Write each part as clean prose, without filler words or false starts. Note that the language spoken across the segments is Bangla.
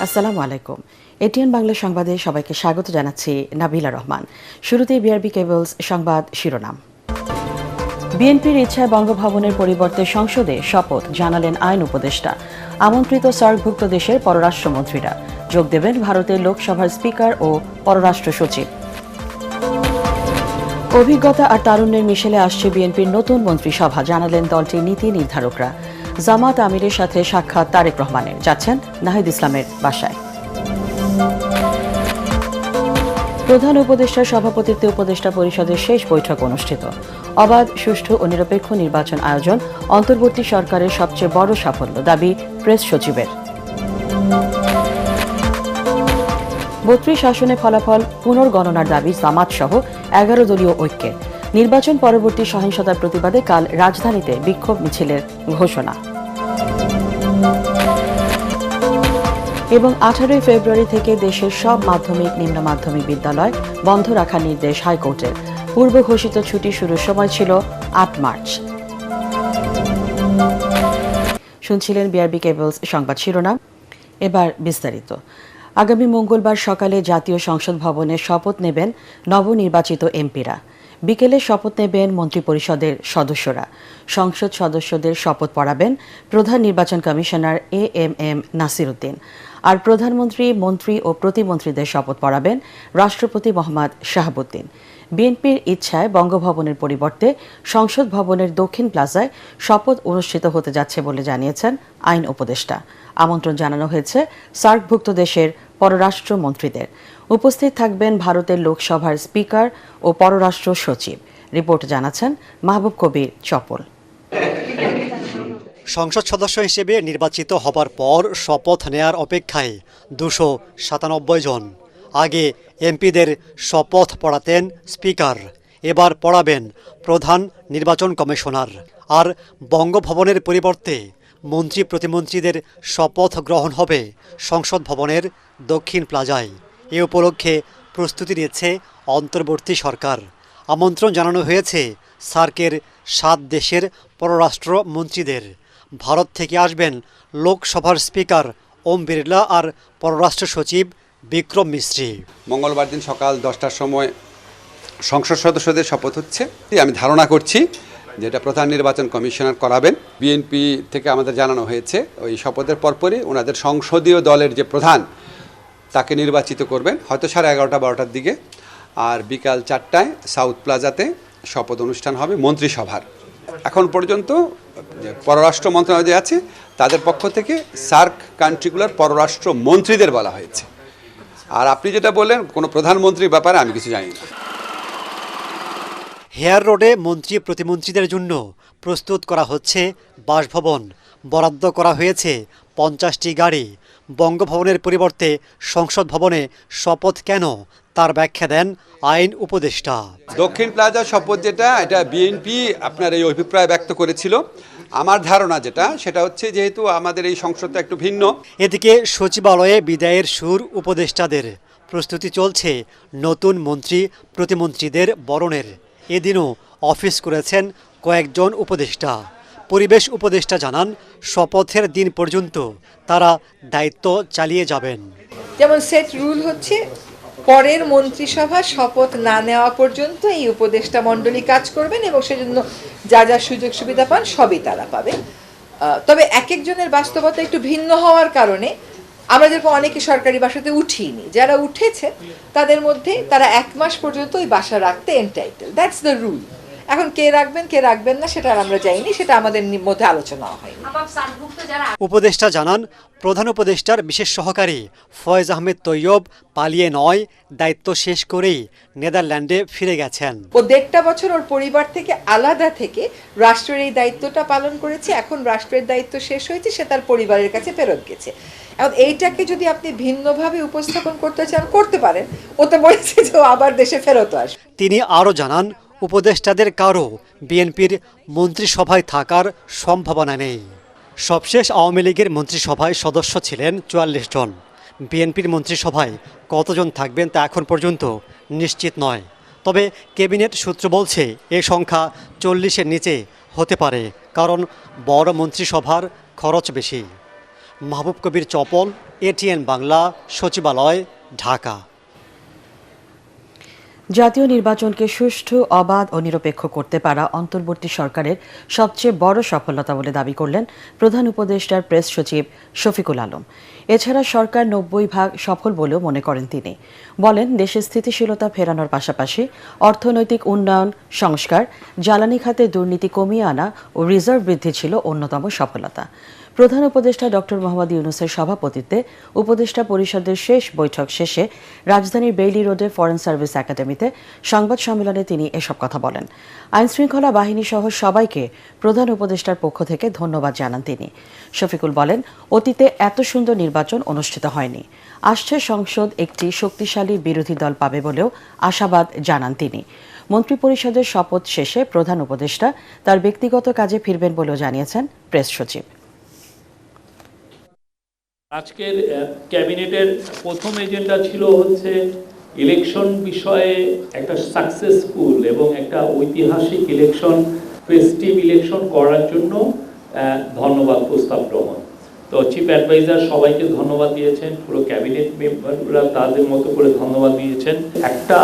আসসালামু আলাইকুম। এটিএন বাংলা সংবাদে সবাইকে স্বাগত জানাচ্ছি নাবিলা রহমান। শুরুতেই বিআরবি কেবলস সংবাদ শিরোনাম। বিএনপির ইচ্ছায় বঙ্গভবনের পরিবর্তে সংসদে শপথ জানালেন আইন উপদেষ্টা। আমন্ত্রিত সার্কভুক্ত দেশের পররাষ্ট্রমন্ত্রীরা যোগ দেবেন ভারতের লোকসভার স্পিকার ও পররাষ্ট্র সচিব। অভিজ্ঞতা আর তারুণ্যের মিশেলে আসছে বিএনপির নতুন মন্ত্রিসভা, জানালেন দলটির নীতি নির্ধারকরা। জামাত আমিরের সাথে সাক্ষাৎ তারেক রহমানের, যাচ্ছেন নাহিদ ইসলামের বাসায়। প্রধান উপদেষ্টার সভাপতিত্বে উপদেষ্টা পরিষদের শেষ বৈঠক অনুষ্ঠিত। অবাধ, সুষ্ঠু ও নিরপেক্ষ নির্বাচন আয়োজন অন্তর্বর্তী সরকারের সবচেয়ে বড় সাফল্য, দাবি প্রেস সচিবের। ৩২ আসনে ফলাফল পুনর্গণনার দাবি জামাত সহ ১১ দলীয় ঐক্যের। নির্বাচন পরবর্তী সহিংসতার প্রতিবাদে কাল রাজধানীতে বিক্ষোভ মিছিলের ঘোষণা। এবং ১৮ ফেব্রুয়ারি থেকে দেশের সব মাধ্যমিক, নিম্ন মাধ্যমিক বিদ্যালয় বন্ধ রাখার নির্দেশ হাইকোর্টের। পূর্ব ঘোষিত ছুটি শুরুর সময় ছিল ৮ মার্চ। শুনছিলেন বিআরবি কেবলস সংবাদ শিরোনাম। এবার বিস্তারিত। আগামী মঙ্গলবার সকালে জাতীয় সংসদ ভবনে শপথ নেবেন নবনির্বাচিত এমপিরা। বিকেলে শপথ নেবেন মন্ত্রিপরিষদের সদস্যরা। সংসদ সদস্যদের শপথ পড়াবেন প্রধান নির্বাচন কমিশনার এএমএম নাসির উদ্দিন। আর প্রধানমন্ত্রী, মন্ত্রী ও প্রতিমন্ত্রীদের শপথ পড়াবেন রাষ্ট্রপতি মোহাম্মদ শাহাবুদ্দিন। বিএনপির ইচ্ছায় বঙ্গভবনের পরিবর্তে সংসদ ভবনের দক্ষিণ প্লাজায় শপথ অনুষ্ঠিত হতে যাচ্ছে বলে জানিয়েছেন আইন উপদেষ্টা। আমন্ত্রণ জানানো হয়েছে সার্কভুক্ত দেশের পররাষ্ট্র মন্ত্রীদের। উপস্থিত থাকবেন ভারতের লোকসভার স্পিকার ও পররাষ্ট্র সচিব। রিপোর্ট জানাচ্ছেন মাহবুব কবির চপল। সংসদ সদস্য হিসেবে নির্বাচিত হবার পর শপথ নেয়ার অপেক্ষায় ২৯৭ জন। আগে এমপিদের শপথ পড়াতেন স্পিকার, এবার পড়াবেন প্রধান নির্বাচন কমিশনার। আর বঙ্গভবনের পরিবর্তে মন্ত্রী প্রতিমন্ত্রীদের শপথ গ্রহণ হবে সংসদ ভবনের দক্ষিণ প্লাজায়। এ উপলক্ষে প্রস্তুতি নিচ্ছে অন্তর্বর্তী সরকার। আমন্ত্রণ জানানো হয়েছে সার্কের ৭ দেশের পররাষ্ট্র মন্ত্রীদের। ভারত থেকে আসবেন লোকসভার স্পিকার ওম বিড়লা আর পররাষ্ট্র সচিব বিক্রম মিস্ত্রি। মঙ্গলবার দিন সকাল 10টার সময় সংসদ সদস্যদের শপথ হচ্ছে। আমি ধারণা করছি যেটা প্রধান নির্বাচন কমিশনার করাবেন। বিএনপি থেকে আমাদের জানানো হয়েছে ওই শপথের পরপরই ওনাদের সংসদীয় দলের যে প্রধান তাকে নির্বাচিত করবেন, হয়তো 11:30-12টার দিকে। আর বিকাল 4টায় সাউথ প্লাজাতে শপথ অনুষ্ঠান হবে মন্ত্রিসভার। এখন পর্যন্ত পররাষ্ট্র মন্ত্রণালয় যে আছে তাদের পক্ষ থেকে সার্ক কান্ট্রিগুলোর পররাষ্ট্র মন্ত্রীদের বলা হয়েছে। আর আপনি যেটা বললেন কোনো প্রধানমন্ত্রীর ব্যাপারে আমি কিছু জানি না। হেয়ার রোডে মন্ত্রী প্রতিমন্ত্রীদের জন্য প্রস্তুত করা হচ্ছে বাসভবন। বরাদ্দ করা হয়েছে 50টি গাড়ি। বঙ্গভবনের পরিবর্তে সংসদ ভবনে শপথ কেন, তার ব্যাখ্যা দেন আইন উপদেষ্টা। দক্ষিণ প্লাজা শপথ যেটা, এটা বিএনপি আপনার এই অভিপ্রায় ব্যক্ত করেছিল। আমার ধারণা সেটা হচ্ছে যেহেতু আমাদের এই সংসদটা একটু ভিন্ন। এদিকে সচিবালয়ে বিদায়ের সুর উপদেষ্টাদের। প্রস্তুতি চলছে নতুন মন্ত্রী প্রতিমন্ত্রীদের বরণের। এদিনও অফিস করেছেন কয়েকজন উপদেষ্টা। পরিবেশ উপদেষ্টা জানান শপথের দিন পর্যন্ত তারা দায়িত্ব চালিয়ে যাবেন। যেমন সেট রুল হচ্ছে পরের মন্ত্রিসভা শপথ না নেওয়া পর্যন্ত এই উপদেষ্টা মণ্ডলী কাজ করবেন এবং সেজন্য যা যা সুযোগ সুবিধা পান সবই তারা পাবেন। তবে এক একজনের বাস্তবতা একটু ভিন্ন হওয়ার কারণে আমরা যেরকম অনেকে সরকারি বাসাতে উঠিনি, যারা উঠেছে তাদের মধ্যে তারা 1 মাস পর্যন্ত ওই বাসা রাখতে এন্টাইটেল। That's the rule. এখন কে রাখবেন কে রাখবেন না সেটা আমরা জানি, সেটা আমাদের মধ্যে আলোচনা হয়নি। উপদেষ্টা জানান প্রধান উপদেষ্টার বিশেষ সহকারী ফয়েজ আহমেদ তৈয়ব পালিয়ে নয়, দায়িত্ব শেষ করেই নেদারল্যান্ডে ফিরে গেছেন। ও 1.5 বছর ওর পরিবার থেকে আলাদা থেকে রাষ্ট্রের এই দায়িত্বটা পালন করেছে। এখন রাষ্ট্রের দায়িত্ব শেষ হয়েছে, সে তার পরিবারের কাছে ফেরত গেছে। এখন এইটাকে যদি আপনি ভিন্নভাবে উপস্থাপন করতে চান করতে পারেন। ও তো বলেছে যে আবার দেশে ফেরত আসবে। তিনি আরও জানান উপদেষ্টাদের কারও বিএনপির মন্ত্রিসভায় থাকার সম্ভাবনা নেই। সবশেষ আওয়ামী লীগের মন্ত্রিসভায় সদস্য ছিলেন 44 জন। বিএনপির মন্ত্রিসভায় কতজন থাকবেন তা এখন পর্যন্ত নিশ্চিত নয়। তবে ক্যাবিনেট সূত্র বলছে এ সংখ্যা 40-এর নিচে হতে পারে, কারণ বড় মন্ত্রিসভার খরচ বেশি। মাহবুব কবির চপল, এটিএন বাংলা, সচিবালয়, ঢাকা। জাতীয় নির্বাচনকে সুষ্ঠু, অবাধ ও নিরপেক্ষ করতে পারা অন্তর্বর্তী সরকারের সবচেয়ে বড় সফলতা বলে দাবি করলেন প্রধান উপদেষ্টার প্রেস সচিব শফিকুল আলম। এছাড়া সরকার 90% সফল বলেও মনে করেন তিনি। বলেন, দেশে স্থিতিশীলতা ফেরানোর পাশাপাশি অর্থনৈতিক উন্নয়ন, সংস্কার, জ্বালানি খাতে দুর্নীতি কমিয়ে আনা ও রিজার্ভ বৃদ্ধি ছিল অন্যতম সফলতা। প্রধান উপদেষ্টা ডক্টর মোহাম্মদ ইউনূসের সভাপতিত্বে উপদেষ্টা পরিষদের শেষ বৈঠক শেষে রাজধানীর বেইলি রোডে ফরেন সার্ভিস একাডেমিতে সংবাদ সম্মেলনে তিনি এসব কথা বলেন। আইনশৃঙ্খলা বাহিনী সহ সবাইকে প্রধান উপদেষ্টার পক্ষ থেকে ধন্যবাদ জানান তিনি। শফিকুল বলেন, অতীতে এত সুন্দর নির্বাচন অনুষ্ঠিত হয়নি। আসছে সংসদ একটি শক্তিশালী বিরোধী দল পাবে বলেও আশাবাদ জানান তিনি। মন্ত্রিপরিষদের শপথ শেষে প্রধান উপদেষ্টা তার ব্যক্তিগত কাজে ফিরবেন বলেও জানিয়েছেন প্রেস সচিব। আজকের ক্যাবিনেটের প্রথম এজেন্ডা ছিল হচ্ছে ইলেকশন বিষয়ে একটা সাকসেসফুল এবং একটা ঐতিহাসিক ইলেকশন, ফেস্টিভ ইলেকশন করার জন্য ধন্যবাদ প্রস্তাব গ্রহণ। তো চিফ অ্যাডভাইজার সবাইকে ধন্যবাদ দিয়েছেন, পুরো ক্যাবিনেট মেম্বাররা তাদের মতো করে ধন্যবাদ দিয়েছেন। একটা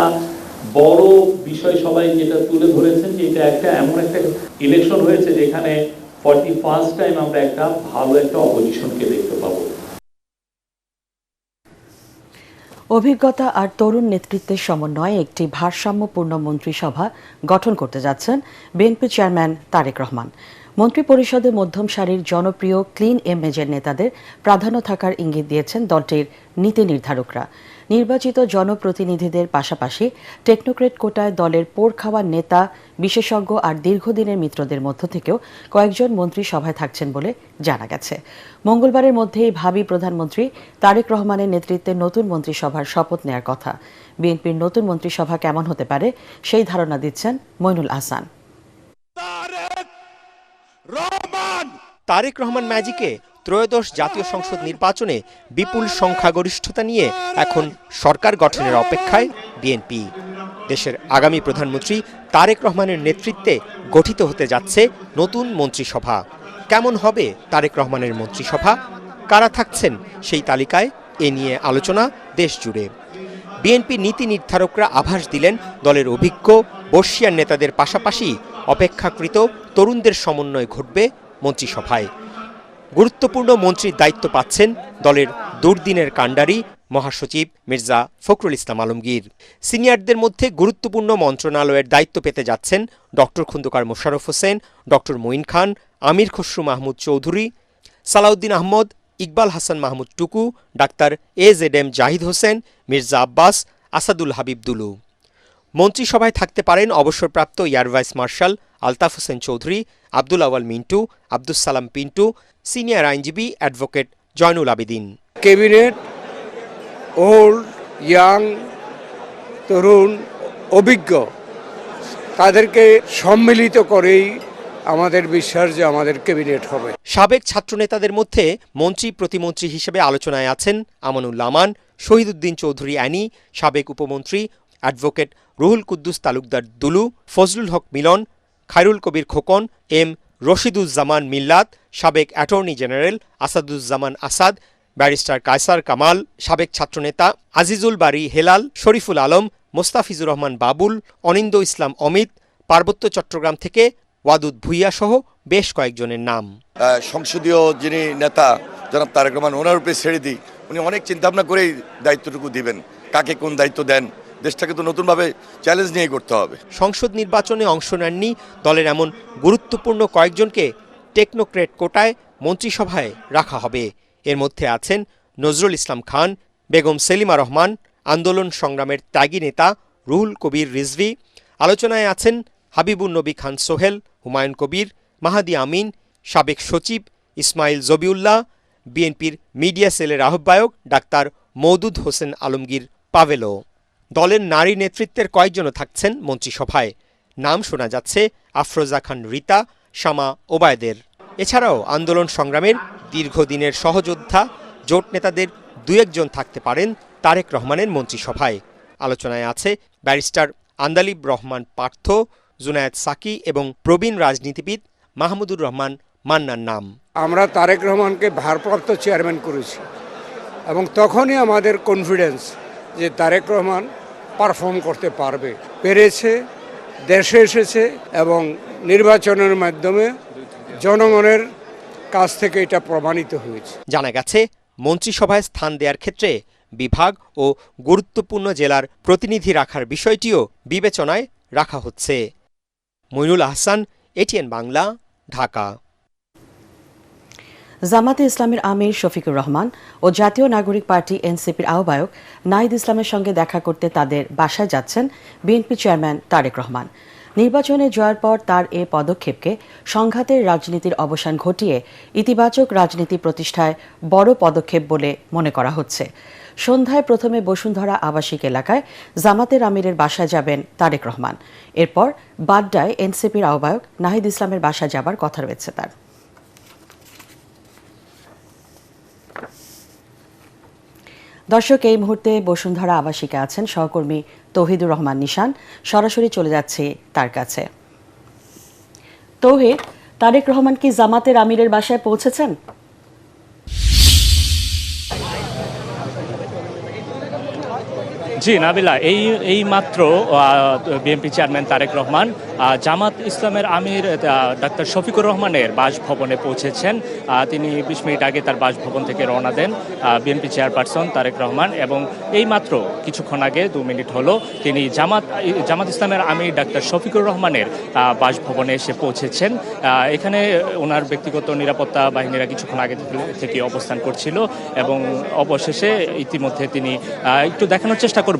বড় বিষয় সবাই যেটা তুলে ধরেছেন যে এটা একটা এমন একটা ইলেকশন হয়েছে যেখানে ফর দি ফার্স্ট টাইম আমরা একটা ভালো একটা অপোজিশনকে দেখতে পাবো। অভিজ্ঞতা আর তরুণ নেতৃত্বের সমন্বয়ে একটি ভারসাম্যপূর্ণ মন্ত্রিসভা গঠন করতে যাচ্ছেন বিএনপি চেয়ারম্যান তারেক রহমান। মন্ত্রিপরিষদে মধ্যম সারির জনপ্রিয় ক্লিন ইমেজের নেতাদের প্রাধান্য থাকার ইঙ্গিত দিয়েছেন দলটির নীতি নির্ধারকরা। নির্বাচিত জনপ্রতিনিধিদের পাশাপাশি টেকনোক্রেট কোটায় দলের পোড় খাওয়া নেতা, বিশেষজ্ঞ আর দীর্ঘদিনের মিত্রদের মধ্য থেকেও কয়েকজন মন্ত্রী সভায় থাকছেন বলে জানা গেছে। মঙ্গলবারের মধ্যেই ভাবি প্রধানমন্ত্রী তারেক রহমানের নেতৃত্বে নতুন মন্ত্রিসভার শপথ নেয়ার কথা। বিএনপির নতুন মন্ত্রিসভা কেমন হতে পারে সেই ধারণা দিচ্ছেন মইনুল আহসান। তারেক রহমান ম্যাজিকে ত্রয়োদশ জাতীয় সংসদ নির্বাচনে বিপুল সংখ্যাগরিষ্ঠতা নিয়ে এখন সরকার গঠনের অপেক্ষায় বিএনপি। দেশের আগামী প্রধানমন্ত্রী তারেক রহমানের নেতৃত্বে গঠিত হতে যাচ্ছে নতুন মন্ত্রিসভা। কেমন হবে তারেক রহমানের মন্ত্রিসভা, কারা থাকছেন সেই তালিকায়, এ নিয়ে আলোচনা দেশ জুড়ে। বিএনপি নীতি নির্ধারকরা আভাস দিলেন, দলের অভিজ্ঞ বর্ষিয়ান নেতাদের পাশাপাশি অপেক্ষাকৃত তরুণদের সমন্বয় ঘটবে মন্ত্রিসভায়। গুরুত্বপূর্ণ মন্ত্রীর দায়িত্ব পাচ্ছেন দলের দুর্দিনের কাণ্ডারি মহাসচিব মির্জা ফখরুল ইসলাম আলমগীর। সিনিয়রদের মধ্যে গুরুত্বপূর্ণ মন্ত্রণালয়ের দায়িত্ব পেতে যাচ্ছেন ডক্টর খন্দকার মোশাররফ হোসেন, ডক্টর মঈন খান, আমির খসরু মাহমুদ চৌধুরী, সালাউদ্দিন আহমদ, ইকবাল হাসান মাহমুদ টুকু, ডাক্তার AZM জাহিদ হোসেন, মির্জা আব্বাস, আসাদুল হাবিব দুলু। মন্ত্রিসভায় থাকতে পারেন অবসরপ্রাপ্ত air vice marshal Altaf Hossain Chowdhury, Abdul Awal Mintu, Abdus Salam Pintu, senior আইনজীবী advocate Zainul Abedin. Cabinet old, young, তরুণ, অভিজ্ঞ তাদেরকে সম্মিলিত করেই আমাদের বিশ্বাস যে আমাদের ক্যাবিনেট হবে। সাবেক ছাত্রনেতাদের মধ্যে মন্ত্রী প্রতিমন্ত্রী হিসেবে আলোচনায় আছেন আমানুল্লাহ আমান, শহীদুদ্দিন চৌধুরী অ্যানি, সাবেক উপমন্ত্রী অ্যাডভোকেট রুহুল কুদ্দুস তালুকদার দুলু, ফজলুল হক মিলন, খায়রুল কবির খোকন, এম রশিদুজ্জামান মিল্লাত, সাবেক attorney general Asaduzzaman Asad, barrister Kaiser Kamal, সাবেক ছাত্রনেতা আজিজুল বারী হেলাল, শরীফুল আলম, মোস্তাফিজুর রহমান বাবুল, অনিন্দ ইসলাম অমিত, পার্বত্য চট্টগ্রাম থেকে ওয়াদুদ ভুইয়া সহ বেশ কয়েকজনের নাম। সংসদীয় যিনি নেতা জনাব তারেক রহমান, ওনার উপরে ছেড়ে দিই, উনি অনেক চিন্তাভাবনা করেই দায়িত্বটুকু দিবেন, কাকে কোন দায়িত্ব দেন। দেশটাকে তো নতুনভাবে চ্যালেঞ্জ নিয়ে করতে হবে। সংসদ নির্বাচনে অংশ নেননি দলের এমন গুরুত্বপূর্ণ কয়েকজনকে টেকনোক্রেট কোটায় মন্ত্রিসভায় রাখা হবে। এর মধ্যে আছেন নজরুল ইসলাম খান, বেগম সেলিমা রহমান, আন্দোলন সংগ্রামের ত্যাগী নেতা রুহুল কবির রিজভী। আলোচনায় আছেন হাবিবুন নবী খান সোহেল, হুমায়ুন কবির, মাহাদি আমিন, সাবেক সচিব ইসমাইল জবিউল্লাহ, বিএনপির মিডিয়া সেলের আহ্বায়ক ডাক্তার মওদুদ হোসেন আলমগীর পাভেলো। দলের নারী নেতৃত্বের কয়েকজনও থাকছেন মন্ত্রিসভায়। নাম শোনা যাচ্ছে আফরোজা খান রিতা, শামা ওবায়দের। এছাড়াও আন্দোলন সংগ্রামের দীর্ঘদিনের সহযোদ্ধা জোট নেতাদের দু একজন থাকতে পারেন তারেক রহমানের মন্ত্রিসভায়। আলোচনায় আছে ব্যারিস্টার আন্দালিব রহমান পার্থ, জুনায়েদ সাকি এবং প্রবীণ রাজনীতিবিদ মাহমুদুর রহমান মান্নার নাম। আমরা তারেক রহমানকে ভারপ্রাপ্ত চেয়ারম্যান করেছি এবং তখনই আমাদের কনফিডেন্স যে তারেক রহমান পারফর্ম করতে পারবে, পেরেছে, দেশে এসেছে এবং নির্বাচনের মাধ্যমে জনগণের কাছ থেকে এটা প্রমাণিত হয়েছে। জানা গেছে মন্ত্রিসভায় স্থান দেওয়ার ক্ষেত্রে বিভাগ ও গুরুত্বপূর্ণ জেলার প্রতিনিধি রাখার বিষয়টিও বিবেচনায় রাখা হচ্ছে। মইনুল আহসান, এটিএন বাংলা, ঢাকা। জামাতে ইসলামের আমির শফিকুর রহমান ও জাতীয় নাগরিক পার্টি এনসিপির আহ্বায়ক নাহিদ ইসলামের সঙ্গে দেখা করতে তাদের বাসায় যাচ্ছেন বিএনপি চেয়ারম্যান তারেক রহমান। নির্বাচনে জয়ের পর তার এ পদক্ষেপকে সংঘাতের রাজনীতির অবসান ঘটিয়ে ইতিবাচক রাজনীতি প্রতিষ্ঠায় বড় পদক্ষেপ বলে মনে করা হচ্ছে। সন্ধ্যায় প্রথমে বসুন্ধরা আবাসিক এলাকায় জামাতের আমিরের বাসায় যাবেন তারেক রহমান। এরপর বাড্ডায় এনসিপির আহ্বায়ক নাহিদ ইসলামের বাসায় যাবার কথা রয়েছে তার। দর্শক, এই মুহূর্তে বসুন্ধরা আবাসিকে আছেন সহকর্মী তৌহিদুর রহমান নিশান। সরাসরি চলে যাচ্ছে তার কাছে। তৌহিদ, তারেক রহমান কি জামাতের আমিরের বাসায় পৌঁছেছেন? জি নাবিলা, এই মাত্র বিএনপি চেয়ারম্যান তারেক রহমান জামাত ইসলামের আমির ডাক্তার শফিকুর রহমানের বাসভবনে পৌঁছেছেন। তিনি ২০ মিনিট আগে তার বাসভবন থেকে রওনা দেন বিএনপি চেয়ারপারসন তারেক রহমান, এবং এই মাত্র কিছুক্ষণ আগে ২ মিনিট হলো তিনি জামাত ইসলামের আমির ডাক্তার শফিকুর রহমানের বাসভবনে এসে পৌঁছেছেন। এখানে ওনার ব্যক্তিগত নিরাপত্তা বাহিনীরা কিছুক্ষণ আগে থেকে অবস্থান করছিল এবং অবশেষে ইতিমধ্যে তিনি একটু দেখানোর চেষ্টা করব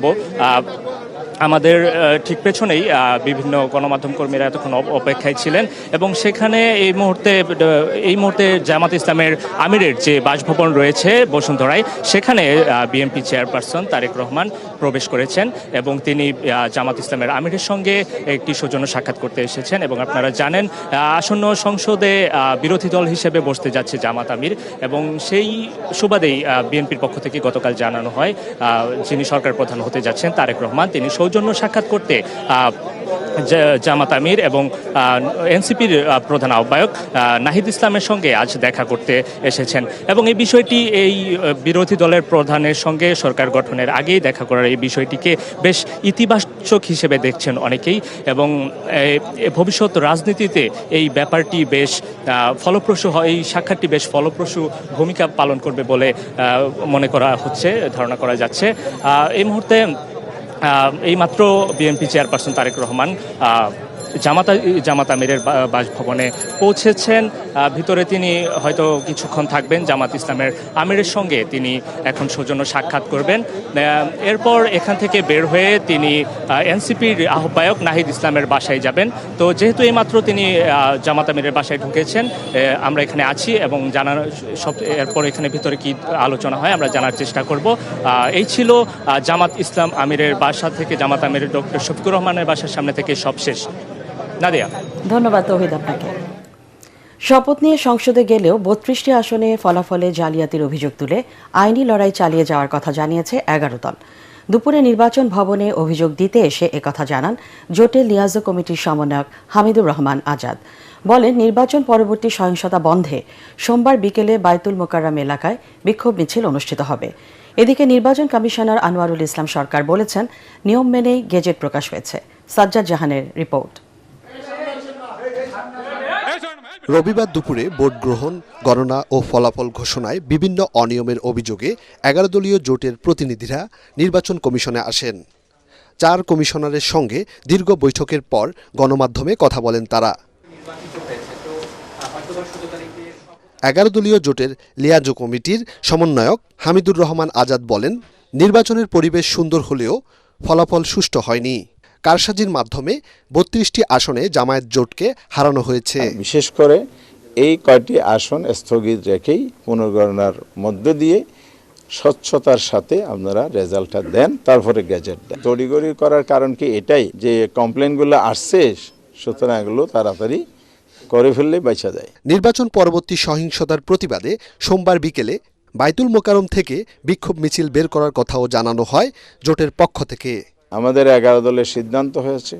আমাদের ঠিক পেছনেই বিভিন্ন গণমাধ্যম কর্মীরা এতক্ষণ অপেক্ষায় ছিলেন এবং সেখানে এই মুহূর্তে জামাত ইসলামের আমিরের যে বাসভবন রয়েছে বসুন্ধরায়, সেখানে বিএনপি চেয়ারপারসন তারেক রহমান প্রবেশ করেছেন এবং তিনি জামাত ইসলামের আমিরের সঙ্গে একটি সৌজন্য সাক্ষাৎ করতে এসেছেন। এবং আপনারা জানেন আসন্ন সংসদে বিরোধী দল হিসেবে বসতে যাচ্ছে জামাত আমির, এবং সেই সুবাদেই বিএনপির পক্ষ থেকে গতকাল জানানো হয় যিনি সরকার প্রধান হতে যাচ্ছেন তারেক রহমান, তিনি সৌজন্য সাক্ষাৎ করতে জামাত আমির এবং এনসিপির প্রধান আহ্বায়ক নাহিদ ইসলামের সঙ্গে আজ দেখা করতে এসেছেন। এবং এই বিষয়টি এই বিরোধী দলের প্রধানের সঙ্গে সরকার গঠনের আগেই দেখা করার এই বিষয়টিকে বেশ ইতিবাচক হিসেবে দেখছেন অনেকেই, এবং ভবিষ্যৎ রাজনীতিতে এই ব্যাপারটি বেশ ফলপ্রসূ হয়, এই সাক্ষাৎটি বেশ ফলপ্রসূ ভূমিকা পালন করবে বলে মনে করা হচ্ছে, ধারণা করা যাচ্ছে। এই মুহূর্তে এইমাত্র বিএনপি চেয়ারপারসন তারেক রহমান জামাত আমিরের বাসভবনে পৌঁছেছেন। ভিতরে তিনি হয়তো কিছুক্ষণ থাকবেন, জামাত ইসলামের আমিরের সঙ্গে তিনি এখন সৌজন্য সাক্ষাৎ করবেন। এরপর এখান থেকে বের হয়ে তিনি এনসিপির আহ্বায়ক নাহিদ ইসলামের বাসায় যাবেন। তো যেহেতু এইমাত্র তিনি জামাত আমিরের বাসায় ঢুকেছেন, আমরা এখানে আছি এবং এরপর এখানে ভিতরে কি আলোচনা হয় আমরা জানার চেষ্টা করব। এই ছিল জামাত ইসলাম আমিরের বাসা থেকে, জামাত আমিরের ডক্টর শফিকুর রহমানের বাসার সামনে থেকে সবশেষ। নাদিয়া, ধন্যবাদ তৌহিদ আপনাকে। শপথ নিয়ে সংসদে গেলেও ৩২টি আসনে ফলাফলে জালিয়াতির অভিযোগ তুলে আইনি লড়াই চালিয়ে যাওয়ার কথা জানিয়েছে ১১ দল। দুপুরে নির্বাচন ভবনে অভিযোগ দিতে এসে একথা জানান জোটের লিয়াজো কমিটির সমন্বয়ক হামিদুর রহমান আজাদ। বলেন, নির্বাচন পরবর্তী সহিংসতা বন্ধে সোমবার বিকেলে বায়তুল মোকাররম এলাকায় বিক্ষোভ মিছিল অনুষ্ঠিত হবে। এদিকে নির্বাচন কমিশনার আনোয়ারুল ইসলাম সরকার বলেছেন, নিয়ম মেনেই গেজেট প্রকাশ হয়েছে। সাজ্জাদ জাহানের রিপোর্ট। রবিবার দুপুরে ভোট গ্রহণ, গণনা ও ফলাফল ঘোষণায় বিভিন্ন অনিয়মের অভিযোগে ১১ দলীয় জোটের প্রতিনিধিরা নির্বাচন কমিশনে আসেন। ৪ কমিশনারের সঙ্গে দীর্ঘ বৈঠকের পর গণমাধ্যমে কথা বলেন তারা। ১১ দলীয় জোটের লিয়াজো কমিটির সমন্বয়ক হামিদুর রহমান আজাদ বলেন, নির্বাচনের পরিবেশ সুন্দর হলেও ফলাফল সুষ্ঠু হয়নি। কারসাজির মাধ্যমে ৩২টি আসনে জামায়াত জোটকে হারানো হয়েছে। বিশেষ করে এই কয়টি আসন স্থগিত রেখেই পুনর্গণনার মধ্য দিয়ে স্বচ্ছতার সাথে আপনারা রেজাল্টটা দেন, তারপরে গ্যাজেট দেন। তড়িগড়ি করার কারণ কি এটাই যে কমপ্লেনগুলো আসছে, সুতরাং এগুলো তাড়াতাড়ি করে ফেললে বাঁচা যায়। নির্বাচন পরবর্তী সহিংসতার প্রতিবাদে সোমবার বিকেলে বায়তুল মোকাররম থেকে বিক্ষোভ মিছিল বের করার কথাও জানানো হয় জোটের পক্ষ থেকে। আমাদের ১১ দলের সিদ্ধান্ত হয়েছে,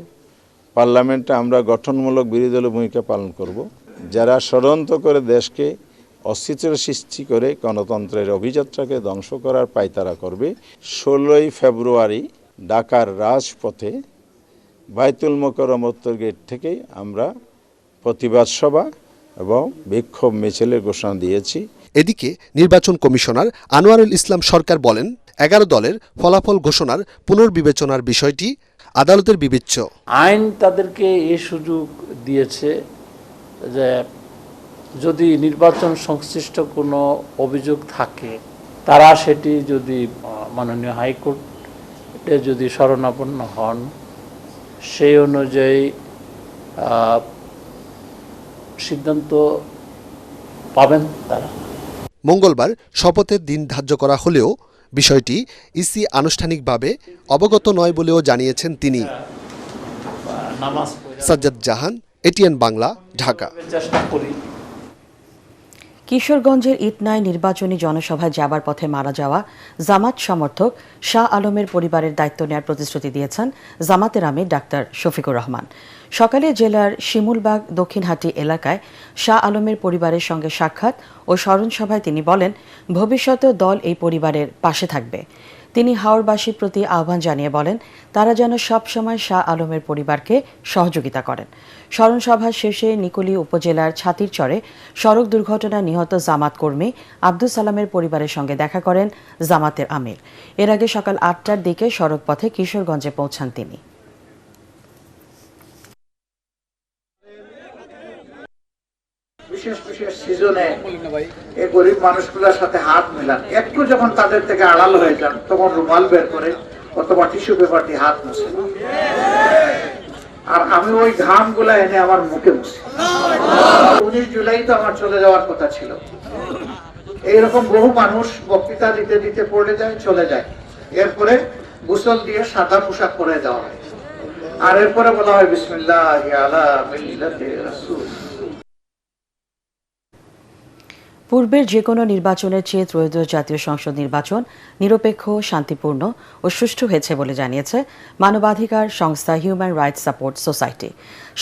পার্লামেন্টে আমরা গঠনমূলক বিরোধী দলের ভূমিকা পালন করব। যারা ষড়যন্ত্র করে দেশকে অস্থিতিশীলতা সৃষ্টি করে গণতন্ত্রের অভিযাত্রাকে ধ্বংস করার পায়তারা করবে। 16ই ফেব্রুয়ারি ঢাকার রাজপথে বায়তুল মোকাররম উত্তর গেট থেকে আমরা প্রতিবাদ সভা এবং বিক্ষোভ মিছিলের ঘোষণা দিয়েছি। এদিকে নির্বাচন কমিশনার আনোয়ারুল ইসলাম সরকার বলেন, 11 দলের ফলাফল ঘোষণার পুনর্বিবেচনার বিষয়টি আদালতের বিবেচ্য। আইন তাদেরকে এই সুযোগ দিয়েছে যে যদি নির্বাচন সংশ্লিষ্ট কোনো অভিযোগ থাকে তারা সেটি যদি মাননীয় হাইকোর্টে যদি শরণাপন্ন হন সেই অনুযায়ী সিদ্ধান্ত পাবেন তারা। মঙ্গলবার শপথের দিন ধার্য করা হলেও বিষয়টি ইসি আনুষ্ঠানিকভাবে অবগত নয় বলেও জানিয়েছেন তিনি। সাজ্জাদ জাহান, এটিএন বাংলা, ঢাকা। চেষ্টা করি। কিশোরগঞ্জের ইটনায় নির্বাচনী জনসভায় যাবার পথে মারা যাওয়া জামাত সমর্থক শাহ আলমের পরিবারের দায়িত্ব নেওয়ার প্রতিশ্রুতি দিয়েছেন জামাতের আমির ডাক্তার শফিকুর রহমান। সকালে জেলার শিমুলবাগ দক্ষিণহাটি এলাকায় শাহ আলমের পরিবারের সঙ্গে সাক্ষাৎ ও স্মরণসভায় তিনি বলেন, ভবিষ্যতেও দল এই পরিবারের পাশে থাকবে। তিনি হাওড়বাসীর প্রতি আহ্বান জানিয়ে বলেন, তারা যেন সবসময় শাহ আলমের পরিবারকে সহযোগিতা করেন। স্মরণসভা শেষে নিকলী উপজেলার ছাতিরচরে সড়ক দুর্ঘটনায় নিহত জামাত কর্মী আব্দুল সালামের পরিবারের সঙ্গে দেখা করেন জামাতের আমির। এর আগে সকাল 8টার দিকে সড়ক পথে কিশোরগঞ্জে পৌঁছান তিনি। বিশেষ বিশেষ সিজনে এই গরিব মানুষগুলোর সাথে হাত মেলান, একটু যখন তাদের থেকে আড়াল হয়ে যান তখন রুমাল বের করে অথবা টিস্যু পেপার দিয়ে হাত মুছে, আর আমি ওই ঘাম গুলা এনে আমার মুখে মুছি। 19 জুলাই তো আমার চলে যাওয়ার কথা ছিল। এইরকম বহু মানুষ বক্তৃতা দিতে দিতে পড়ে যায়, চলে যায়। এরপরে গোসল দিয়ে সাদা পোশাক পরে দেওয়া হয়, আর এরপরে বলা হয় বিসমিল্লাহি আলা মিল্লাতি রাসূল। পূর্বের যে কোনো নির্বাচনের চেয়ে ত্রয়োদশ জাতীয় সংসদ নির্বাচন নিরপেক্ষ, শান্তিপূর্ণ ও সুষ্ঠু হয়েছে বলে জানিয়েছে মানবাধিকার সংস্থা হিউম্যান রাইটস সাপোর্ট সোসাইটি।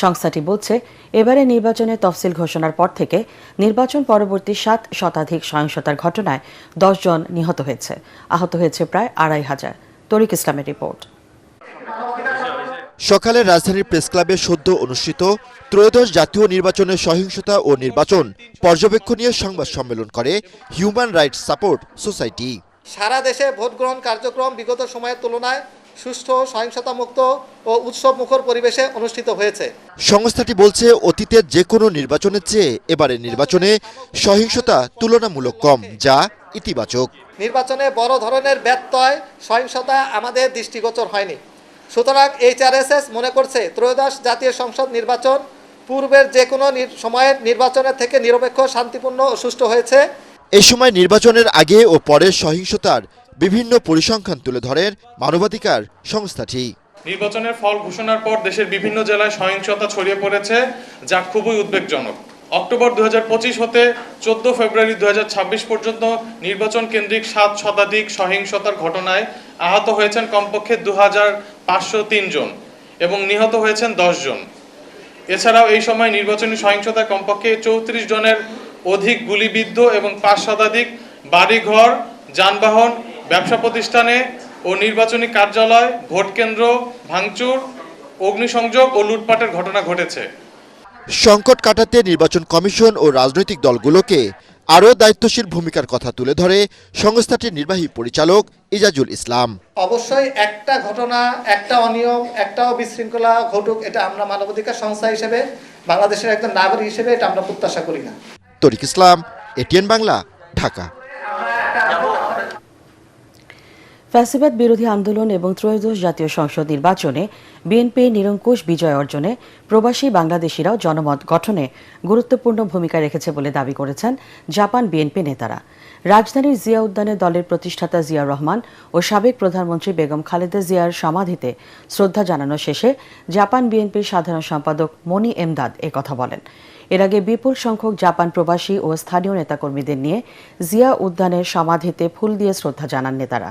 সংস্থাটি বলছে, এবারে নির্বাচনের তফসিল ঘোষণার পর থেকে নির্বাচন পরবর্তী 7 শতাধিক সহিংসতার ঘটনায় 10 জন নিহত হয়েছে, আহত হয়েছে প্রায় 2500। তরিক ইসলামের রিপোর্ট। সকালে রাজধানীর প্রেস ক্লাবে সদ্য অনুষ্ঠিত ত্রয়োদশ জাতীয় নির্বাচনের সহিংসতা ও নির্বাচন পর্যবেক্ষণ নিয়ে সংবাদ সম্মেলন করে হিউম্যান রাইটস সাপোর্ট সোসাইটি। সারা দেশে ভোট গ্রহণ কার্যক্রম বিগত সময়ের তুলনায় সুষ্ঠু, সহিংসতামুক্ত ও উৎসব মুখর পরিবেশে অনুষ্ঠিত হয়েছে। সংস্থাটি বলছে, অতীতের যে কোনো নির্বাচনের চেয়ে এবারের নির্বাচনে সহিংসতা তুলনামূলক কম, যা ইতিবাচক। নির্বাচনে বড় ধরনের ব্যত্যয়, সহিংসতা আমাদের দৃষ্টিগোচর হয়নি। সুতরাং HRSS মনে করছে ত্রয়োদশ জাতীয় সংসদ নির্বাচন পূর্বের যে কোনো সময়ের নির্বাচনের থেকে নিরপেক্ষ, শান্তিপূর্ণ ও সুষ্ঠু হয়েছে। এই সময় নির্বাচনের আগে ও পরের সহিংসতার বিভিন্ন পরিসংখ্যান তুলে ধরেন মানবাধিকার সংস্থাটি। নির্বাচনের ফল ঘোষণার পর দেশের বিভিন্ন জেলায় সহিংসতা ছড়িয়ে পড়েছে, যা খুবই উদ্বেগজনক। অক্টোবর 2025 হতে 14 ফেব্রুয়ারি 2026 পর্যন্ত নির্বাচন কেন্দ্রিক 7 শতাধিক সহিংসতার ঘটনায় আহত হয়েছেন কমপক্ষে 2503 জন এবং নিহত হয়েছেন 10 জন। এছাড়াও এই সময় নির্বাচনী সহিংসতায় কমপক্ষে 34 জনের অধিক গুলিবিদ্ধ এবং 5 শতাধিক বাড়িঘর, যানবাহন, ব্যবসা প্রতিষ্ঠানে ও নির্বাচনী কার্যালয়, ভোট কেন্দ্র ভাঙচুর, অগ্নিসংযোগ ও লুটপাটের ঘটনা ঘটেছে। সংকট কাটাতে নির্বাচন কমিশন ও রাজনৈতিক দলগুলোকে আরও দায়িত্বশীল ভূমিকার কথা তুলে ধরে সংস্থাটির নির্বাহী পরিচালক ইজাজুল ইসলাম। অবশ্যই একটা ঘটনা, একটা অনিয়ম, একটা বিশৃঙ্খলা ঘটুক, এটা আমরা মানবাধিকার সংস্থা হিসেবে, বাংলাদেশের একজন নাগরিক হিসেবে এটা আমরা প্রত্যাশা করি না। তরিক ইসলাম, এটিএন বাংলা, ঢাকা। ফ্যাসিবাদ বিরোধী আন্দোলন এবং ত্রয়োদশ জাতীয় সংসদ নির্বাচনে বিএনপি নিরঙ্কুশ বিজয় অর্জনে প্রবাসী বাংলাদেশিরাও জনমত গঠনে গুরুত্বপূর্ণ ভূমিকা রেখেছে বলে দাবি করেছেন জাপান বিএনপি নেতারা। রাজধানীর জিয়া উদ্যানে দলের প্রতিষ্ঠাতা জিয়া রহমান ও সাবেক প্রধানমন্ত্রী বেগম খালেদা জিয়ার সমাধিতে শ্রদ্ধা জানানো শেষে জাপান বিএনপির সাধারণ সম্পাদক মনি এমদাদ একথা বলেন। এর আগে বিপুল সংখ্যক জাপান প্রবাসী ও স্থানীয় নেতাকর্মীদের নিয়ে জিয়া উদ্যানের সমাধিতে ফুল দিয়ে শ্রদ্ধা জানান নেতারা।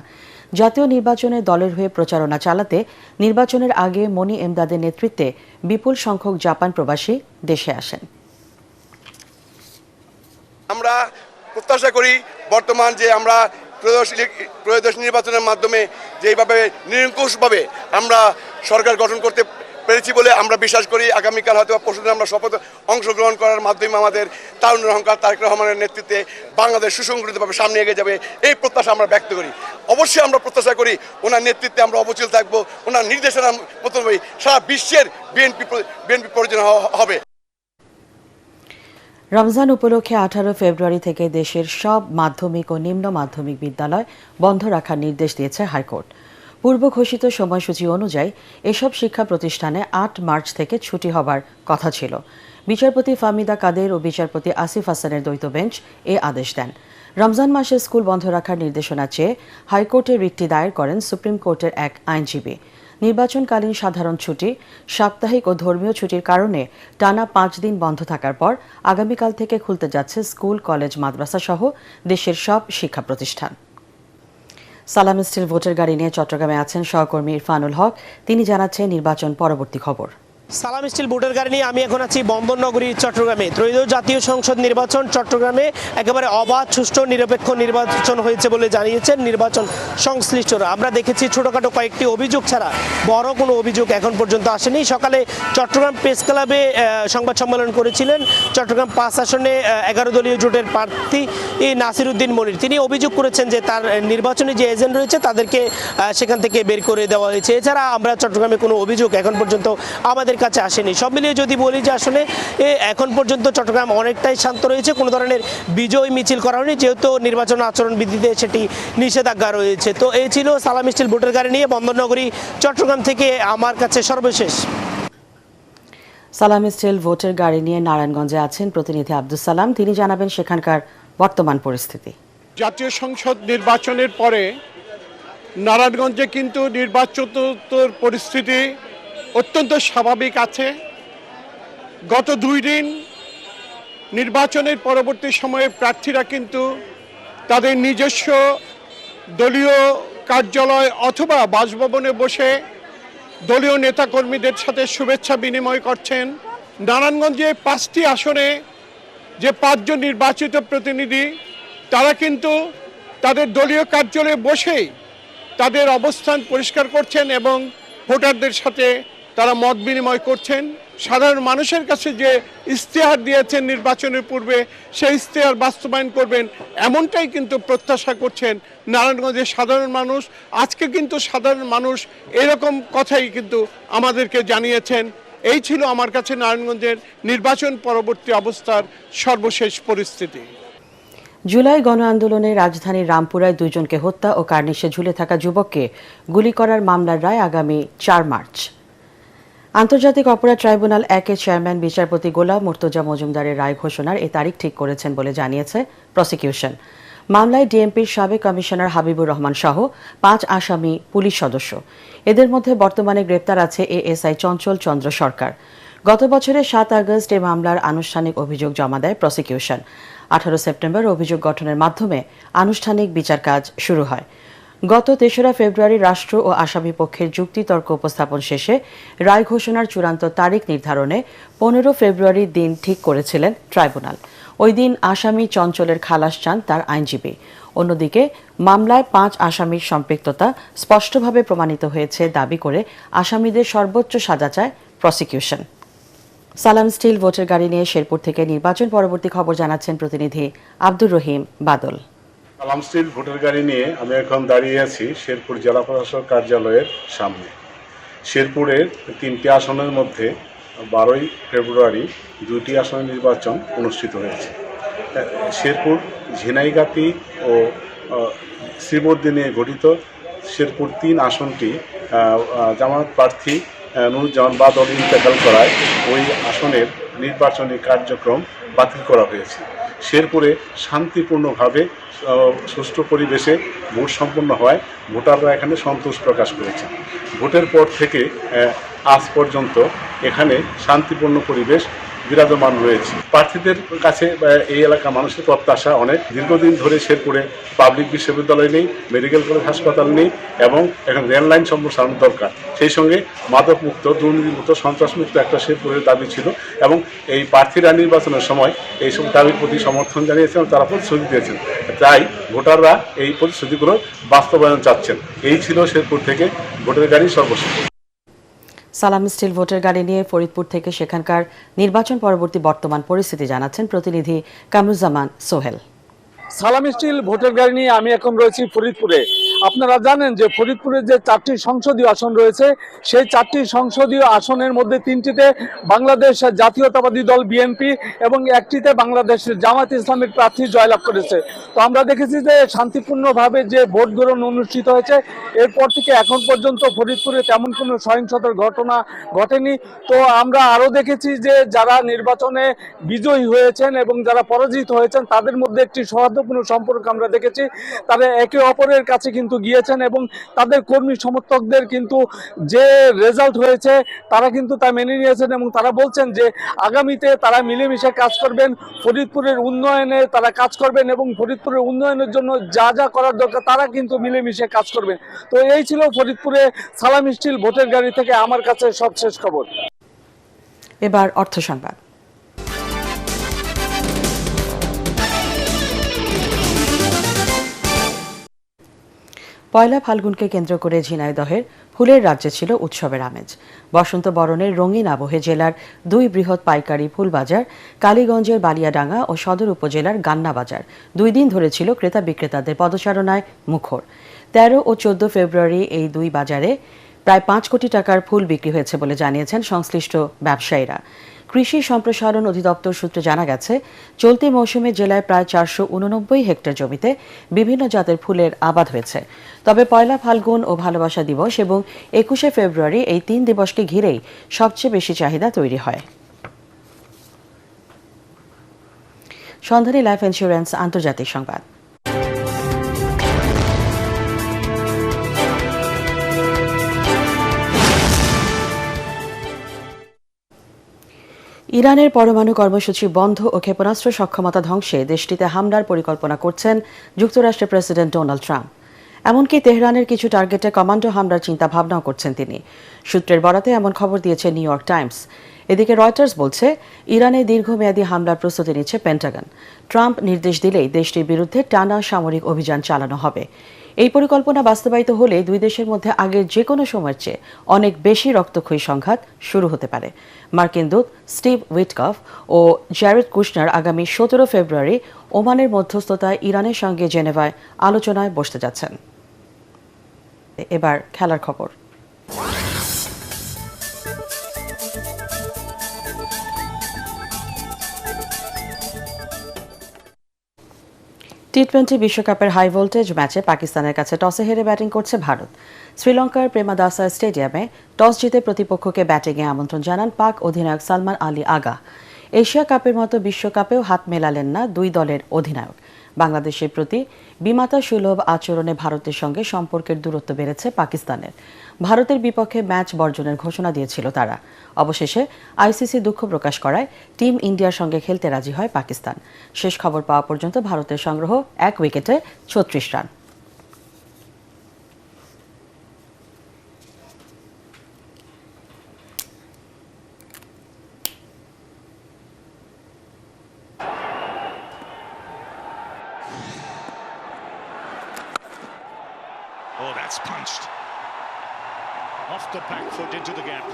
জাতীয় নির্বাচনে দলের হয়ে প্রচারণা চালাতে নির্বাচনের আগে মনি এমদাদের নেতৃত্বে বিপুল সংখ্যক জাপান প্রবাসী দেশে আসেন। আমরা প্রত্যাশা করি বর্তমান যে আমরা ত্রয়োদশ নির্বাচনের মাধ্যমে যেভাবে নিরঙ্কুশভাবে আমরা সরকার গঠন করতে পেরেছি বলে আমরা বিশ্বাস করি আগামীকাল হয়তো পরশুদিন আমরা শপথ অংশগ্রহণ করার মাধ্যমে আমাদের তারুণ্যের অহংকার তারেক রহমানের নেতৃত্বে বাংলাদেশ সুসংগঠিতভাবে সামনে এগিয়ে যাবে এই প্রত্যাশা আমরা ব্যক্ত করি। অবশ্যই আমরা প্রত্যাশা করি ওনার নেতৃত্বে আমরা অবচল থাকবো, ওনার নির্দেশনার মতন সারা বিশ্বের বিএনপি পরিচালনা হবে। রমজান উপলক্ষে 18 ফেব্রুয়ারি থেকে দেশের সব মাধ্যমিক ও নিম্ন মাধ্যমিক বিদ্যালয় বন্ধ রাখার নির্দেশ দিয়েছে হাইকোর্ট। পূর্ব ঘোষিত সময়সূচি অনুযায়ী এসব শিক্ষা প্রতিষ্ঠানে 8 মার্চ থেকে ছুটি হবার কথা ছিল। বিচারপতি ফাহমিদা কাদের ও বিচারপতি আসিফ হাসানের দ্বৈত বেঞ্চ এ আদেশ দেন। রমজান মাসে স্কুল বন্ধ রাখার নির্দেশনা চেয়ে হাইকোর্টে রিটটি দায়ের করেন সুপ্রিম কোর্টের এক আইনজীবী। নির্বাচনকালীন সাধারণ ছুটি, সাপ্তাহিক ও ধর্মীয় ছুটির কারণে টানা 5 দিন বন্ধ থাকার পর আগামীকাল থেকে খুলতে যাচ্ছে স্কুল, কলেজ, মাদ্রাসা সহ দেশের সব শিক্ষা প্রতিষ্ঠান। সালাম স্টিল ভোটের গাড়ি নিয়ে চট্টগ্রামে আছেন সহকর্মী ইরফানুল হক। তিনি জানাচ্ছেন নির্বাচন পরবর্তী খবর। সালাম স্টিল ভোটের গাড়ি নিয়ে আমি এখন আছি বন্দরনগরী চট্টগ্রামে। ত্রয়োদশ জাতীয় সংসদ নির্বাচন চট্টগ্রামে একেবারে অবাধ, সুষ্ঠু, নিরপেক্ষ নির্বাচন হয়েছে বলে জানিয়েছেন নির্বাচন সংশ্লিষ্টরা। আমরা দেখেছি ছোটখাটো কয়েকটি অভিযোগ ছাড়া বড় কোনো অভিযোগ এখন পর্যন্ত আসেনি। সকালে চট্টগ্রাম প্রেস ক্লাবে সংবাদ সম্মেলন করেছিলেন চট্টগ্রাম 5 আসনে 11 দলীয় জোটের প্রার্থী নাসির উদ্দিন মনির। তিনি অভিযোগ করেছেন যে তার নির্বাচনী যে এজেন্ট রয়েছে তাদেরকে সেখান থেকে বের করে দেওয়া হয়েছে। এছাড়া আমরা চট্টগ্রামে কোনো অভিযোগ এখন পর্যন্ত আমাদের কাছে আসেনি। সব মিলিয়ে যদি বলি যে আসলে এখন পর্যন্ত চট্টগ্রাম অনেকটাই শান্ত রয়েছে, কোনো ধরনের বিজয় মিছিল করা হয়নি, যেহেতু নির্বাচন আচরণ বিধিতে সেটি নিষেধাজ্ঞা রয়েছে। তো এই ছিল সালাম স্টিল ভোটের গাড়ি নিয়ে বন্দরনগরী চট্টগ্রাম থেকে আমার কাছে সর্বশেষ। সালাম স্টিল ভোটের গাড়ি নিয়ে নারায়ণগঞ্জে আছেন প্রতিনিধি আব্দুল সালাম। তিনি জানাবেন সেখানকার বর্তমান পরিস্থিতি। জাতীয় সংসদ নির্বাচনের পরে নারায়ণগঞ্জে কিন্তু নির্বাচনোত্তর পরিস্থিতি অত্যন্ত স্বাভাবিক আছে। গত 2 দিন নির্বাচনের পরবর্তী সময়ে প্রার্থীরা কিন্তু তাদের নিজস্ব দলীয় কার্যালয় অথবা বাসভবনে বসে দলীয় নেতাকর্মীদের সাথে শুভেচ্ছা বিনিময় করছেন। নারায়ণগঞ্জে 5টি আসনে যে 5 জন নির্বাচিত প্রতিনিধি তারা কিন্তু তাদের দলীয় কার্যালয়ে বসেই তাদের অবস্থান পরিষ্কার করছেন এবং ভোটারদের সাথে তারা মত বিনিময় করছেন। সাধারণ মানুষের কাছে যে ইশতেহার দিয়েছেন নির্বাচনের পূর্বে সেই ইশতেহার বাস্তবায়ন করবেন এমনটাই কিন্তু প্রত্যাশা করছেন নারায়ণগঞ্জের সাধারণ মানুষ। আজকে কিন্তু সাধারণ মানুষ এরকম কথাই কিন্তু আমাদেরকে জানিয়েছেন। এই ছিল আমার কাছে নারায়ণগঞ্জের নির্বাচন পরবর্তী অবস্থার সর্বশেষ পরিস্থিতি। জুলাই গণ আন্দোলনে রাজধানীর রামপুরায় 2 জনকে হত্যা ও কার্নিশে ঝুলে থাকা যুবককে গুলি করার মামলার রায় আগামী 4 মার্চ। আন্তর্জাতিক অপরাধ ট্রাইব্যুনাল 1-এর চেয়ারম্যান বিচারপতি গোলাম মুর্তজা মজুমদারের রায় ঘোষণার এই তারিখ ঠিক করেছেন বলে জানিয়েছে প্রসিকিউশন। মামলায় ডিএমপির সাবেক কমিশনার হাবিবুর রহমান সহ 5 আসামি পুলিশ সদস্য। এদের মধ্যে বর্তমানে গ্রেপ্তার আছে এএসআই চঞ্চল চন্দ্র সরকার। গত বছরের 7 আগস্ট এই মামলার আনুষ্ঠানিক অভিযোগ জমা দেয় প্রসিকিউশন। 18 সেপ্টেম্বর অভিযোগ গঠনের মাধ্যমে আনুষ্ঠানিক বিচার কাজ শুরু হয়। গত 3রা ফেব্রুয়ারি রাষ্ট্র ও আসামি পক্ষের যুক্তিতর্ক উপস্থাপন শেষে রায় ঘোষণার চূড়ান্ত তারিখ নির্ধারণে 15 ফেব্রুয়ারি দিন ঠিক করেছিলেন ট্রাইব্যুনাল। ওই দিন আসামি চঞ্চলের খালাস চান তার আইনজীবী। অন্যদিকে মামলায় 5 আসামির সম্পৃক্ততা স্পষ্টভাবে প্রমাণিত হয়েছে দাবি করে আসামিদের সর্বোচ্চ সাজা চায় প্রসিকিউশন। সালাম স্টিল ভোটের গাড়ি নিয়ে শেরপুর থেকে নির্বাচন পরবর্তী খবর জানাচ্ছেন প্রতিনিধি আব্দুর রহিম বাদল। সালাম স্টিল ভোটের গাড়ি নিয়ে আমি এখন দাঁড়িয়ে আছি শেরপুর জেলা প্রশাসক কার্যালয়ের সামনে। শেরপুরের 3টি আসনের মধ্যে 12 ফেব্রুয়ারি 2টি আসনের নির্বাচন অনুষ্ঠিত হয়েছে। শেরপুর, ঝিনাইগাতি ও শ্রীবর্দী নিয়ে গঠিত শেরপুর 3 আসনটি জামায়াত প্রার্থী নুরুজ্জামান বাদল ইন্তেকাল করায় ওই আসনের নির্বাচনী কার্যক্রম বাতিল করা হয়েছে। শেরপুরে শান্তিপূর্ণভাবে সুষ্ঠু পরিবেশে ভোট সম্পন্ন হয় ভোটাররা এখানে সন্তোষ প্রকাশ করেছে। ভোটের পর থেকে আজ পর্যন্ত এখানে শান্তিপূর্ণ পরিবেশ বিরাজমান রয়েছে। প্রার্থীদের কাছে এই এলাকার মানুষের প্রত্যাশা অনেক, দীর্ঘদিন ধরে শেরপুরে পাবলিক বিশ্ববিদ্যালয় নেই, মেডিকেল কলেজ হাসপাতাল নেই এবং এখন রেল লাইন সম্প্রসারণ দরকার। সেই সঙ্গে মাদকমুক্ত, দুর্নীতিমুক্ত, সন্ত্রাসমুক্ত একটা শেরপুরের দাবি ছিল এবং এই প্রার্থীরা নির্বাচনের সময় এইসব দাবির প্রতি সমর্থন জানিয়েছেন এবং তারা প্রতিশ্রুতি দিয়েছেন। তাই ভোটাররা এই প্রতিশ্রুতিগুলো বাস্তবায়ন চাচ্ছেন। এই ছিল শেরপুর থেকে ভোটের গাড়ি সর্বশেষ। সালাম স্টিল ভোটের গাড়ি নিয়ে ফরিদপুর থেকে সেখানকার নির্বাচন পরবর্তী বর্তমান পরিস্থিতি জানাচ্ছেন প্রতিনিধি কামরুজ্জামান সোহেল। সালাম স্টিল ভোটের গাড়ি নিয়ে আমি এখন রয়েছি ফরিদপুরে। আপনারা জানেন যে ফরিদপুরে যে 4টি সংসদীয় আসন রয়েছে, সেই 4টি সংসদীয় আসনের মধ্যে 3টিতে বাংলাদেশ জাতীয়তাবাদী দল বিএনপি এবং 1টিতে বাংলাদেশ জামাত ইসলামের প্রার্থী জয়লাভ করেছে। তো আমরা দেখেছি যে শান্তিপূর্ণভাবে যে ভোট গ্রহণ অনুষ্ঠিত হয়েছে, এরপর থেকে এখন পর্যন্ত ফরিদপুরে তেমন কোনো সহিংসতার ঘটনা ঘটেনি। তো আমরা আরও দেখেছি যে যারা নির্বাচনে বিজয়ী হয়েছেন এবং যারা পরাজিত হয়েছেন তাদের মধ্যে একটি সৌহার্দ্যপূর্ণ সম্পর্ক আমরা দেখেছি। তারা একে অপরের কাছে কিন্তু গিয়েছেন এবং তাদের কর্মী সমর্থকদের কিন্তু যে রেজাল্ট হয়েছে তারা কিন্তু তা মেনে নিয়েছেন এবং তারা বলছেন যে আগামীতে তারা মিলেমিশে কাজ করবেন, ফরিদপুরের উন্নয়নে তারা কাজ করবেন এবং ফরিদপুরের উন্নয়নের জন্য যা যা করার দরকার তারা কিন্তু মিলেমিশে কাজ করবেন। তো এই ছিল ফরিদপুরে সালাম স্টিল ভোটের গাড়ি থেকে আমার কাছে সবশেষ খবর। এবার অর্থ সংবাদ। পয়লা ফাল্গুনকে কেন্দ্র করে ঝিনাইদহের ফুলের রাজ্যে ছিল উৎসবের আমেজ। বসন্ত বরণের রঙিন আবহে জেলার 2 বৃহৎ পাইকারি ফুল বাজার, কালীগঞ্জের বালিয়াডাঙ্গা ও সদর উপজেলার গান্না বাজার 2 দিন ধরে ছিল ক্রেতা বিক্রেতাদের পদচারণায় মুখর। 13 ও 14 ফেব্রুয়ারি এই 2 বাজারে প্রায় 5 কোটি টাকার ফুল বিক্রি হয়েছে বলে জানিয়েছেন সংশ্লিষ্ট ব্যবসায়ীরা। কৃষি সম্প্রসারণ অধিদপ্তর সূত্রে জানা গেছে, চলতি মৌসুমে জেলায় প্রায় 489 হেক্টর জমিতে বিভিন্ন জাতের ফুলের আবাদ হয়েছে। তবে পয়লা ফাল্গুন ও ভালোবাসা দিবস এবং 21শে ফেব্রুয়ারি এই 3 দিবসকে ঘিরেই সবচেয়ে বেশি চাহিদা তৈরি হয়। সন্ধানী লাইফ ইন্স্যুরেন্স আন্তর্জাতিক সংবাদ। ইরানের পরমাণু কর্মসূচি বন্ধ ও ক্ষেপণাস্ত্র সক্ষমতা ধ্বংসে দেশটিতে হামলার পরিকল্পনা করছেন যুক্তরাষ্ট্রের প্রেসিডেন্ট ডোনাল্ড ট্রাম্প। এমনকি তেহরানের কিছু টার্গেটে কমান্ডো হামলার চিন্তা ভাবনাও করছেন তিনি। সূত্রের বরাতে এমন খবর দিয়েছে নিউ ইয়র্ক টাইমস। এদিকে রয়টার্স বলছে, ইরানে দীর্ঘমেয়াদী হামলার প্রস্তুতি নিচ্ছে পেন্টাগন। ট্রাম্প নির্দেশ দিলেই দেশটির বিরুদ্ধে টানা সামরিক অভিযান চালানো হবে। এই পরিকল্পনা বাস্তবায়িত হলে 2 দেশের মধ্যে আগের যে কোনো সময়ের চেয়ে অনেক বেশি রক্তক্ষয়ী সংঘাত শুরু হতে পারে। মার্কিন দূত স্টিভ উইটকফ ও জ্যারেড কুশনার আগামী 17 ফেব্রুয়ারি ওমানের মধ্যস্থতায় ইরানের সঙ্গে জেনেভায় আলোচনায় বসতে যাচ্ছেন। এবার খেলার খবর। টি-20 বিশ্বকাপের হাই ভোল্টেজ ম্যাচে পাকিস্তানের কাছে টসে হেরে ব্যাটিং করছে ভারত। শ্রীলঙ্কার প্রেমাদাসা স্টেডিয়ামে টস জিতে প্রতিপক্ষকে ব্যাটিংয়ে আমন্ত্রণ জানান পাক অধিনায়ক সালমান আলী আগা। এশিয়া কাপের মতো বিশ্বকাপেও হাত মেলালেন না 2 দলের অধিনায়ক। বাংলাদেশের প্রতি বিমাতা সুলভ আচরণে ভারতের সঙ্গে সম্পর্কের দূরত্ব বেড়েছে পাকিস্তানের। ভারতের বিপক্ষে ম্যাচ বর্জনের ঘোষণা দিয়েছিল তারা। অবশেষে আইসিসি দুঃখ প্রকাশ করায় টিম ইন্ডিয়ার সঙ্গে খেলতে রাজি হয় পাকিস্তান। শেষ খবর পাওয়া পর্যন্ত ভারতের সংগ্রহ 1 উইকেটে 36 run. Oh, that's punched off the back foot into the gap.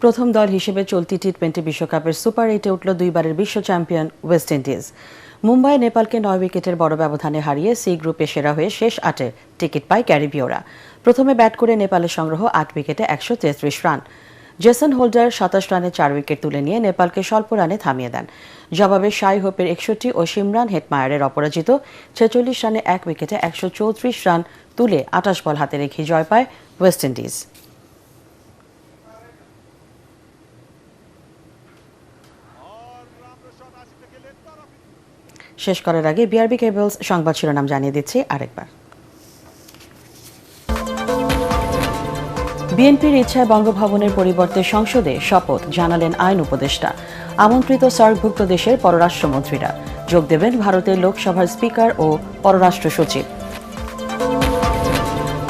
প্রথম দল হিসেবে চলতি টি-20 বিশ্বকাপের সুপার 8-এ উঠল 2 বারের বিশ্ব চ্যাম্পিয়ন ওয়েস্ট ইন্ডিজ। মুম্বাই নেপালকে 9 উইকেটের বড় ব্যবধানে হারিয়ে সি গ্রুপে সেরা হয়ে শেষ 8-এ টিকিট পায় ক্যারিবীয়রা। প্রথমে ব্যাট করে নেপালের সংগ্রহ 8 উইকেটে 133 রান। জেসন হোল্ডার 27 রানে 4 উইকেট তুলে নিয়ে নেপালকে স্বল্প রানে থামিয়ে দেন। জবাবে শাই হোপের 61 ও সিমরান হেটমায়ারের অপরাজিত 46 রানে 1 উইকেটে 134 রান তুলে 28 বল হাতে রেখে জয় পায় ওয়েস্ট ইন্ডিজ। শেষ করার আগে বিআরবি কেবলস সংবাদ শিরোনাম জানিয়ে দিচ্ছি আরেকবার। বিএনপির ইচ্ছায় বঙ্গভবনের পরিবর্তে সংসদে শপথ জানালেন আইন উপদেষ্টা। আমন্ত্রিত সার্কভুক্ত দেশের পররাষ্ট্রমন্ত্রীরা যোগ দেবেন ভারতের লোকসভার স্পিকার ও পররাষ্ট্র সচিব।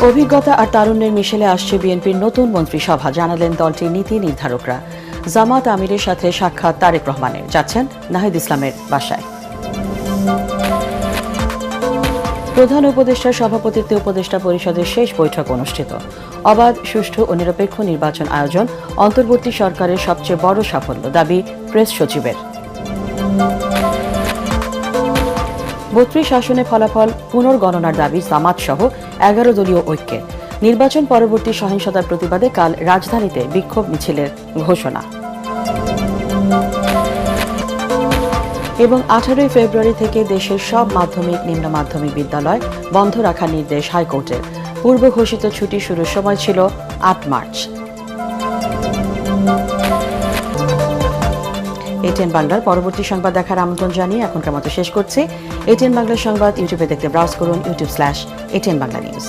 অভিজ্ঞতা আর তারুণ্যের মিশেলে আসছে বিএনপির নতুন মন্ত্রিসভা, জানালেন দলটির নীতি নির্ধারকরা। জামাত আমিরের সাথে সাক্ষাৎ তারেক রহমানের, যাচ্ছেন নাহিদ ইসলামের বাসায়। প্রধান উপদেষ্টার সভাপতিত্বে উপদেষ্টা পরিষদের শেষ বৈঠক অনুষ্ঠিত। অবাধ, সুষ্ঠু ও নিরপেক্ষ নির্বাচন আয়োজন অন্তর্বর্তী সরকারের সবচেয়ে বড় সাফল্য, দাবি প্রেস সচিবের। ৩২ আসনে ফলাফল পুনর্গণনার দাবি জামাত সহ ১১ দলীয় ঐক্যে। নির্বাচন পরবর্তী সহিংসতার প্রতিবাদে কাল রাজধানীতে বিক্ষোভ মিছিলের ঘোষণা। এবং 18 ফেব্রুয়ারি থেকে দেশের সব মাধ্যমিক, নিম্ন মাধ্যমিক বিদ্যালয় বন্ধ রাখার নির্দেশ হাইকোর্টের। পূর্ব ঘোষিত ছুটি শুরুর সময় ছিল ৮ মার্চ। এটিএন বাংলার পরবর্তী সংবাদ দেখার আমন্ত্রণ জানিয়ে এখনকার মতো শেষ করছি। এটিএন বাংলার সংবাদ ইউটিউবে দেখতে ব্রাউজ করুন youtube/ATN Bangla News।